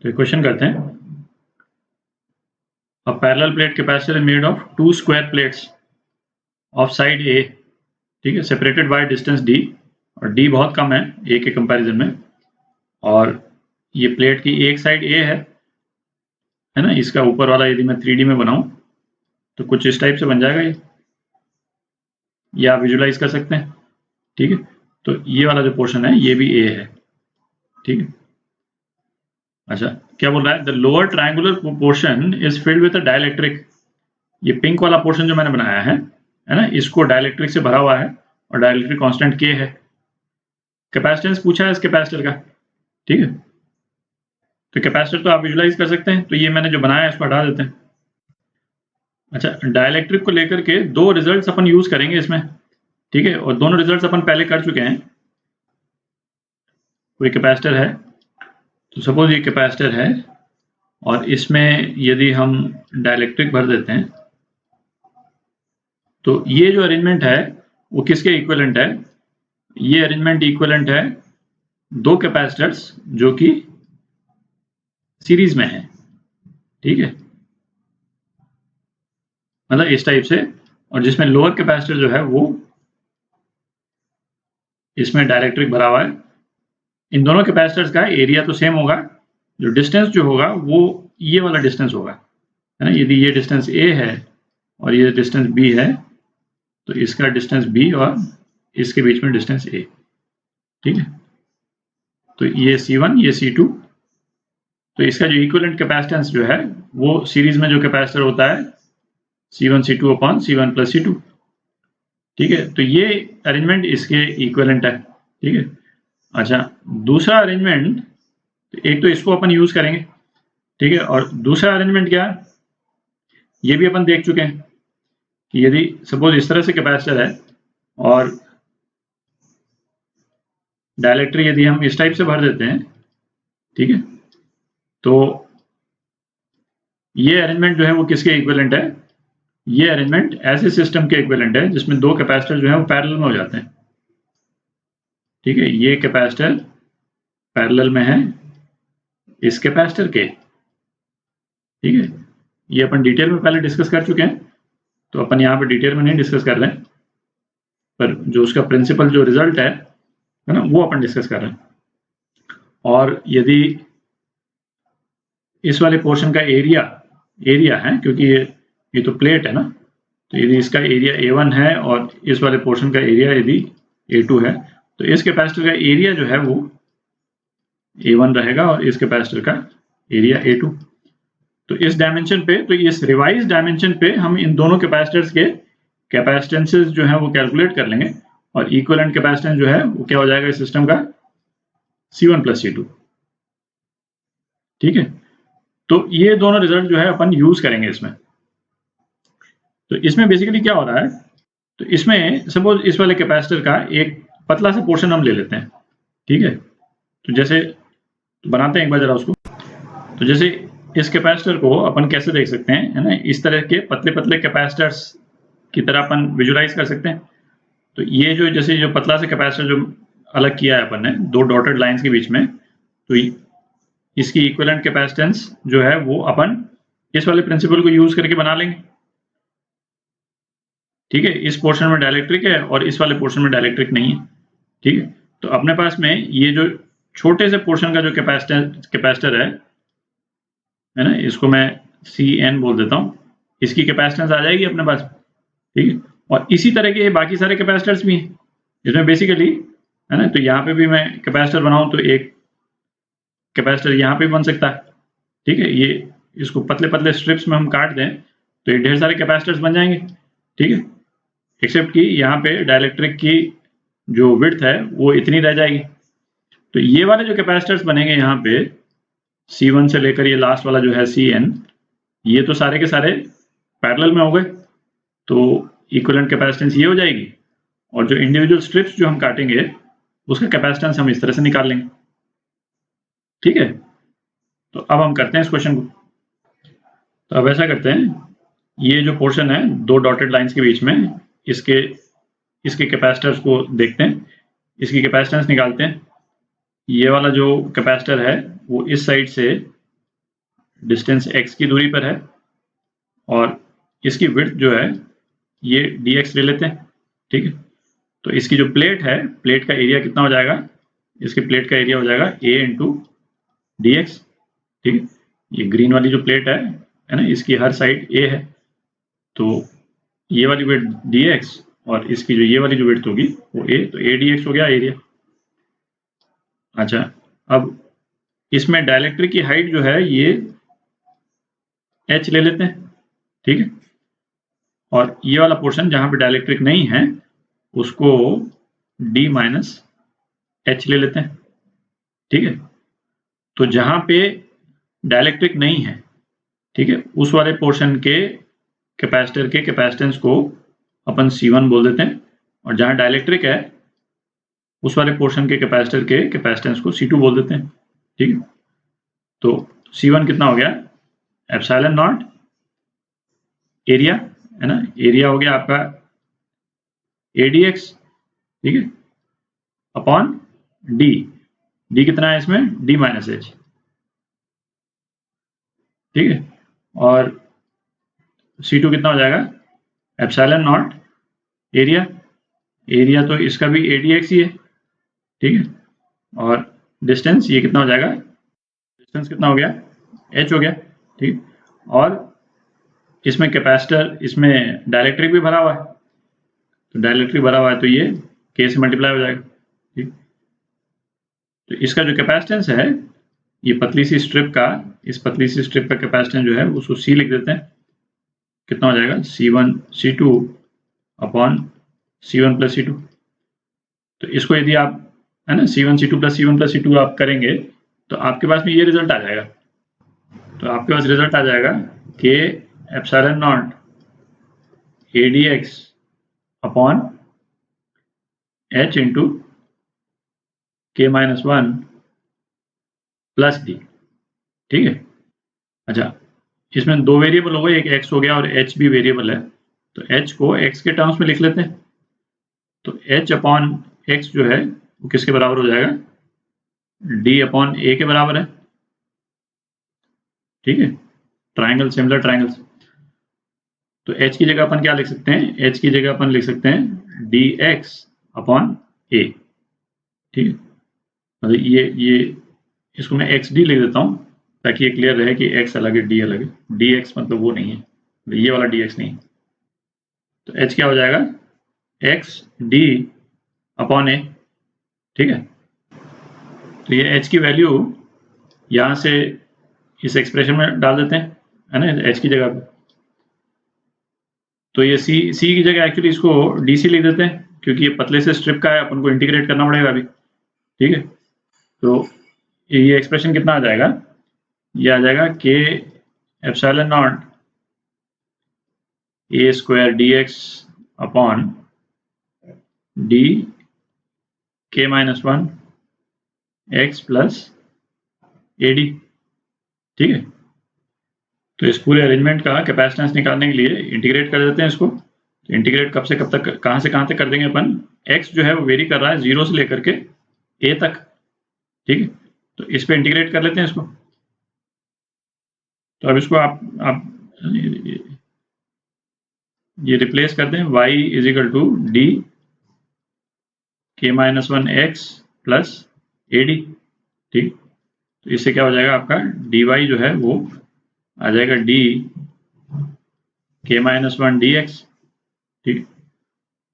तो क्वेश्चन करते हैं। A parallel plate capacitor is made of 2 square plates of side A, ठीक है, सेपरेटेड बाय डिस्टेंस d, और d बहुत कम है a के कंपैरिजन में, और ये प्लेट की एक साइड a है ना। इसका ऊपर वाला यदि मैं 3D में बनाऊं तो कुछ इस टाइप से बन जाएगा ये आप विजुलाइज कर सकते हैं, ठीक है। तो ये वाला जो पोर्शन है ये भी a है, ठीक है। अच्छा, क्या बोल रहा है? The lower triangular portion is filled with a dielectric. ये पिंक वाला पोर्शन जो मैंने बनाया है ना, इसको डाइलेक्ट्रिक से भरा हुआ है और डाइलेक्ट्रिक कांस्टेंट K है। कैपेसिटेंस पूछा है इस कैपेसिटर का, ठीक है। तो कैपेसिटर तो आप विजुलाइज कर सकते हैं, तो ये मैंने जो बनाया है इसको हटा देते हैं। अच्छा, डाइलेक्ट्रिक को लेकर के दो रिजल्ट्स अपन यूज करेंगे इसमें, ठीक है, और दोनों रिजल्ट्स अपन पहले कर चुके हैं। कोई कैपेसिटर है, तो सपोज ये कैपेसिटर है और इसमें यदि हम डाइलेक्ट्रिक भर देते हैं तो ये जो अरेंजमेंट है वो किसके इक्विवेलेंट है? ये अरेंजमेंट इक्विवेलेंट है दो कैपेसिटर्स जो कि सीरीज में है, ठीक है, मतलब इस टाइप से, और जिसमें लोअर कैपेसिटर जो है वो इसमें डाइलेक्ट्रिक भरा हुआ है। इन दोनों कैपेसिटर्स का एरिया तो सेम होगा, जो डिस्टेंस जो होगा वो ये वाला डिस्टेंस होगा, है ना। यदि ये डिस्टेंस a है और ये डिस्टेंस b है तो इसका डिस्टेंस b और इसके बीच में डिस्टेंस a, ठीक है। तो ये C1 ये C2, तो इसका जो इक्विवेलेंट कैपेसिटेंस जो है वो सीरीज में जो कैपेसिटर होता है C1 C2 upon C1 plus C2, ठीक है। तो ये अरेंजमेंट इसके इक्विवेलेंट है, ठीक है। अच्छा, दूसरा अरेंजमेंट, एक तो इसको अपन यूज करेंगे, ठीक है, और दूसरा अरेंजमेंट क्या है ये भी अपन देख चुके हैं कि यदि सपोज इस तरह से कैपेसिटर है और डाइलेक्ट्रिक यदि हम इस टाइप से भर देते हैं, ठीक है, तो ये अरेंजमेंट जो है वो किसके इक्विवेलेंट है? ये अरेंजमेंट ऐसे सिस्टम के इक्विवेलेंट है जिसमें दो कैपेसिटर जो है वो पैरेलल में हो जाते हैं, ठीक है। ये कैपेसिटर पैरेलल में है इस कैपेसिटर के, ठीक है। ये अपन डिटेल में पहले डिस्कस कर चुके हैं, तो अपन यहाँ पे डिटेल में नहीं डिस्कस कर रहे हैं, पर जो उसका प्रिंसिपल जो रिजल्ट है ना वो अपन डिस्कस कर रहे हैं। और यदि इस वाले पोर्शन का एरिया है, क्योंकि ये तो प्लेट है ना, तो यदि इसका एरिया A1 है और इस वाले पोर्शन का एरिया यदि A2 है तो इस कैपेसिटर का एरिया जो है वो A1 रहेगा और इस कैपेसिटर का एरिया A2। तो इस डायमेंशन पे, तो इस रिवाइज डायमेंशन पे हम इन दोनों कैपेसिटर्स के कैपेसिटेंसेस जो है वो कैलकुलेट कर लेंगे, और इक्विवेलेंट कैपेसिटेंस जो है वो क्या हो जाएगा इस सिस्टम का? C1 प्लस C2, ठीक है। तो ये दोनों रिजल्ट जो है अपन यूज करेंगे इसमें। तो इसमें बेसिकली क्या हो रहा है, तो इसमें सपोज इस वाले कैपेसिटर का एक पतला सा पोर्शन हम ले लेते हैं, ठीक है। तो जैसे तो बनाते हैं एक बार जरा उसको। तो जैसे इस कैपेसिटर को अपन कैसे देख सकते हैं, है ना, इस तरह के पतले पतले कैपेसिटर्स की तरह अपन विजुलाइज कर सकते हैं। तो ये जो जैसे जो पतला सा कैपेसिटर जो अलग किया है अपन ने दो डॉटेड लाइंस के बीच में, तो इसकी इक्विवेलेंट कैपेसिटेंस जो है वो अपन इस वाले प्रिंसिपल को यूज करके बना लेंगे, ठीक है। इस पोर्शन में डाइलेक्ट्रिक है और इस वाले पोर्शन में डाइलेक्ट्रिक नहीं है, ठीक है। तो अपने पास में ये जो छोटे से पोर्शन का जो कैपेसिटर है ना, इसको मैं CN बोल देता हूँ, इसकी कैपेसिटेंस आ जाएगी अपने पास, ठीक है। और इसी तरह के बाकी सारे कैपेसिटर्स भी हैं इसमें बेसिकली, है ना। तो यहाँ पे भी मैं कैपेसिटर बनाऊं तो एक कैपेसिटर यहाँ पे बन सकता है, ठीक है। ये इसको पतले पतले स्ट्रिप्स में हम काट दें तो ये ढेर सारे कैपेसिटर्स बन जाएंगे, ठीक है। एक्सेप्ट कि यहाँ पे डाइलेक्ट्रिक की जो विड्थ है वो इतनी रह जाएगी। तो ये वाले जो कैपेसिटर्स बनेंगे यहाँ पे C1 से लेकर ये लास्ट वाला जो है CN, ये तो सारे के सारे पैरेलल में हो गए, तो इक्विवेलेंट कैपेसिटेंस ये हो जाएगी, और जो इंडिविजुअल स्ट्रिप्स जो हम काटेंगे उसका कैपेसिटेंस हम इस तरह से निकाल लेंगे, ठीक है। तो अब हम करते हैं इस क्वेश्चन को। तो अब ऐसा करते हैं, ये जो पोर्शन है दो डॉटेड लाइंस के बीच में, इसके कैपेसिटर्स को देखते हैं, इसकी कैपेसिटेंस निकालते हैं। ये वाला जो कैपेसिटर है वो इस साइड से डिस्टेंस x की दूरी पर है और इसकी विड्थ जो है ये dx ले लेते हैं, ठीक है। तो इसकी जो प्लेट है, प्लेट का एरिया कितना हो जाएगा, इसकी प्लेट का एरिया हो जाएगा a इंटू dx, ठीक है। ये ग्रीन वाली जो प्लेट है ना, इसकी हर साइड a है, तो ये वाली विड्थ dx और इसकी जो ये वाली जो विड्थ होगी वो a, तो a dx हो गया एरिया। अच्छा, अब इसमें डायलेक्ट्रिक की हाइट जो है ये h ले लेते हैं, ठीक है। और ये वाला पोर्शन जहां पे डायलेक्ट्रिक नहीं है उसको d माइनस h ले लेते हैं, ठीक है। तो जहां पे डायलेक्ट्रिक नहीं है, ठीक है, उस वाले पोर्शन के कैपेसिटर के कैपेसिटेंस को अपन C1 बोल देते हैं, और जहां डायलेक्ट्रिक है उस वाले पोर्शन के कैपेसिटर के कैपेसिटेंस को C2 बोल देते हैं, ठीक है। तो C1 कितना हो गया, एप्सिलॉन नॉट एरिया, है ना, एरिया हो गया आपका ADX, ठीक है, अपॉन D कितना है इसमें, D माइनस H, ठीक है। और C2 कितना हो जाएगा, एप्सिलॉन नॉट एरिया, एरिया तो इसका भी ADX ही है, ठीक है। और डिस्टेंस ये कितना हो जाएगा, डिस्टेंस कितना हो गया, H हो गया, ठीक। और इसमें कैपेसिटर, इसमें डायलेक्ट्रिक भी भरा हुआ है, तो डायलेक्ट्रिक भरा हुआ है तो ये K से मल्टीप्लाई हो जाएगा, ठीक। तो इसका जो कैपेसिटेंस है, ये पतली सी स्ट्रिप का, इस पतली सी स्ट्रिप का कैपेसिटेंस जो है उसको C लिख देते हैं, कितना हो जाएगा, C1 C2 upon C1 plus C2। तो इसको यदि आप, है ना, C1 C2 plus C1 plus C2 आप करेंगे तो आपके पास में ये रिजल्ट आ जाएगा। तो आपके पास रिजल्ट आ जाएगा कि epsilon not ADX upon H into K minus 1 plus D, ठीक है। अच्छा, इसमें दो वेरिएबल हो गए, एक x हो गया और h भी वेरिएबल है, तो h को x के टर्म्स में लिख लेते हैं। तो h अपॉन x जो है वो किसके बराबर हो जाएगा, d अपॉन a के बराबर है, ठीक है। Triangle, similar triangles. तो h की जगह अपन क्या लिख सकते हैं, h की जगह अपन लिख सकते हैं dx अपॉन a, ठीक है। मतलब ये इसको मैं xd लिख देता हूँ ताकि ये क्लियर रहे कि x अलग है d अलग है, dx मतलब वो नहीं है, ये वाला dx नहीं है। तो h क्या हो जाएगा, x d अपॉन a, ठीक है। तो ये h की वैल्यू यहाँ से इस एक्सप्रेशन में डाल देते हैं, है ना, h की जगह पे। तो ये c की जगह एक्चुअली इसको dc लिख देते हैं, क्योंकि ये पतले से स्ट्रिप का है, अपन को इंटीग्रेट करना पड़ेगा अभी, ठीक है। तो ये एक्सप्रेशन कितना आ जाएगा, ये आ जाएगा k epsilon not a square dx upon d k minus 1 x plus ad, ठीक है। तो इस पूरे अरेंजमेंट का कैपेसिटेंस निकालने के लिए इंटीग्रेट कर देते हैं इसको। तो इंटीग्रेट कब से कब तक, कहाँ से कहाँ तक कर देंगे अपन, x जो है वो वेरी कर रहा है 0 से लेकर के a तक, ठीक है। तो इस पे इंटीग्रेट कर लेते हैं इसको। तो अब इसको आप ये रिप्लेस कर दें, y is equal to d k minus 1 x plus ad, ठीक। तो इससे क्या हो जाएगा, आपका dy जो है वो आ जाएगा d k माइनस 1 dx, ठीक।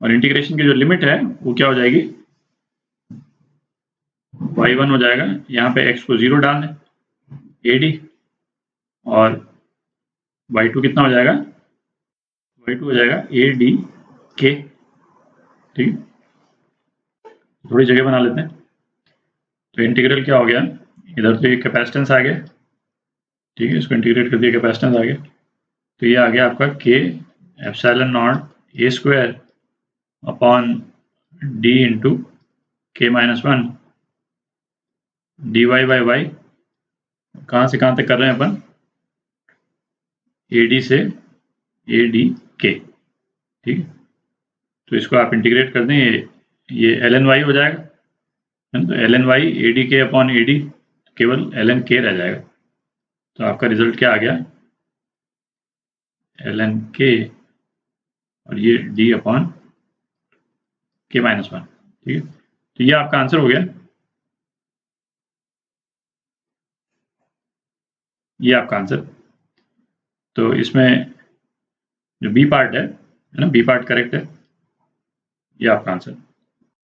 और इंटीग्रेशन की जो लिमिट है वो क्या हो जाएगी, y1 हो जाएगा, यहाँ पे x को 0 डाल दें ad, और y2 कितना हो जाएगा, y2 हो जाएगा adk, ठीक। थोड़ी जगह बना लेते हैं। तो इंटीग्रल क्या हो गया, इधर तो ये कैपेसिटेंस आ गया, ठीक है, इसको इंटीग्रेट कर दिया, कैपेसिटेंस आ गया। तो ये आ गया आपका k epsilon not a square upon d into k minus 1 dy by y, कहाँ से कहाँ तक कर रहे हैं अपन, ad से adk, ठीक है। तो इसको आप इंटीग्रेट कर दें, ये ln y हो जाएगा, तो ln y adk upon ad, केवल ln k रह जाएगा, तो आपका रिजल्ट क्या आ गया, ln k और ये d अपॉन k माइनस 1। ठीक है, तो ये आपका आंसर हो गया, ये आपका आंसर। तो इसमें जो बी पार्ट है ना, बी पार्ट करेक्ट है, ये आपका आंसर।